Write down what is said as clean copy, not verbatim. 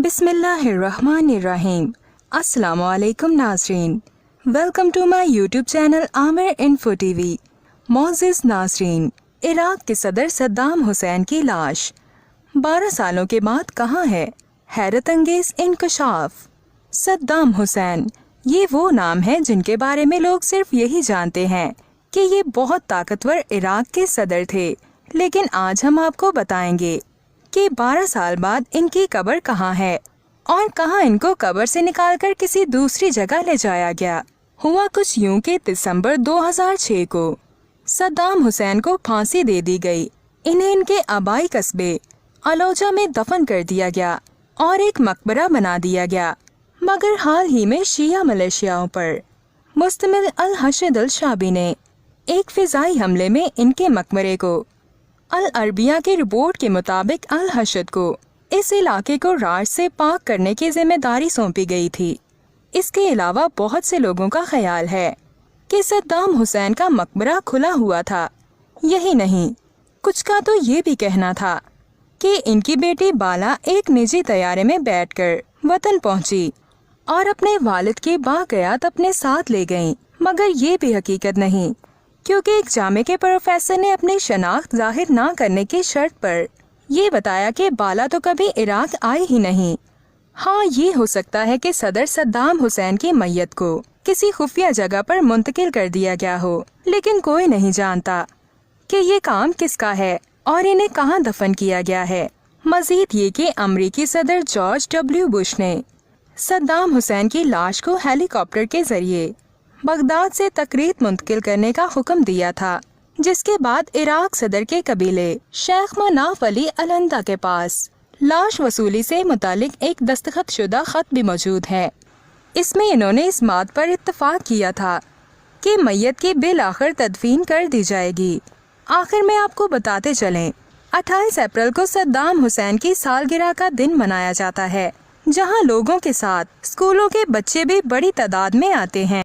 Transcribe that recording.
बिस्मिल्लाहिर्रहमानिर्रहीम। अस्सलामुअलैकुम नाज़रीन, welcome to my YouTube channel Aamir info TV. मोअज़्ज़िज़ नाज़रीन, इराक के सदर सद्दाम हुसैन की लाश 12 सालों के बाद कहाँ है? हैरत अंगेज इंकशाफ। सद्दाम हुसैन, ये वो नाम है जिनके बारे में लोग सिर्फ यही जानते हैं कि ये बहुत ताकतवर इराक के सदर थे, लेकिन आज हम आपको बताएंगे कि 12 साल बाद इनकी कब्र कहाँ है और कहाँ इनको कब्र से निकालकर किसी दूसरी जगह ले जाया गया। हुआ कुछ यूं कि दिसंबर 2006 को सद्दाम हुसैन को फांसी दे दी गई। इन्हें इनके आबाई कस्बे अलौजा में दफन कर दिया गया और एक मकबरा बना दिया गया। मगर हाल ही में शिया मलेशियाओं पर मुस्तमिल अल हशद अल शाबी ने एक फिजाई हमले में इनके मकबरे को अल अरबिया की रिपोर्ट के मुताबिक अल हशद को इस इलाके को राज से पाक करने की जिम्मेदारी सौंपी गई थी। इसके अलावा बहुत से लोगों का ख्याल है कि सद्दाम हुसैन का मकबरा खुला हुआ था। यही नहीं, कुछ का तो ये भी कहना था कि इनकी बेटी बाला एक निजी तैयारे में बैठकर वतन पहुंची और अपने वालिद की बाक़यात अपने साथ ले गईं। मगर ये भी हकीकत नहीं, क्योंकि एक जामे के प्रोफेसर ने अपनी शनाख्त जाहिर ना करने की शर्त पर ये बताया कि बाला तो कभी इराक आई ही नहीं। हाँ, ये हो सकता है कि सदर सद्दाम हुसैन की मैयत को किसी खुफिया जगह पर मुंतकिल कर दिया गया हो, लेकिन कोई नहीं जानता कि ये काम किसका है और इन्हें कहाँ दफन किया गया है। मजीद ये कि अमरीकी सदर जॉर्ज डब्ल्यू बुश ने सद्दाम हुसैन की लाश को हेलीकॉप्टर के जरिए बगदाद से तकरीत मुंतकिल करने का हुक्म दिया था, जिसके बाद इराक सदर के कबीले शेख मनाफ अली अलंदा के पास लाश वसूली से मुतालिक एक दस्तखत शुदा खत भी मौजूद है। इसमें इन्होंने इस बात पर इत्तफाक किया था कि मैयत की बिल आखिर तदफीन कर दी जाएगी। आखिर में आपको बताते चलें, 28 अप्रैल को सद्दाम हुसैन की सालगिरह का दिन मनाया जाता है, जहां लोगों के साथ स्कूलों के बच्चे भी बड़ी तादाद में आते हैं।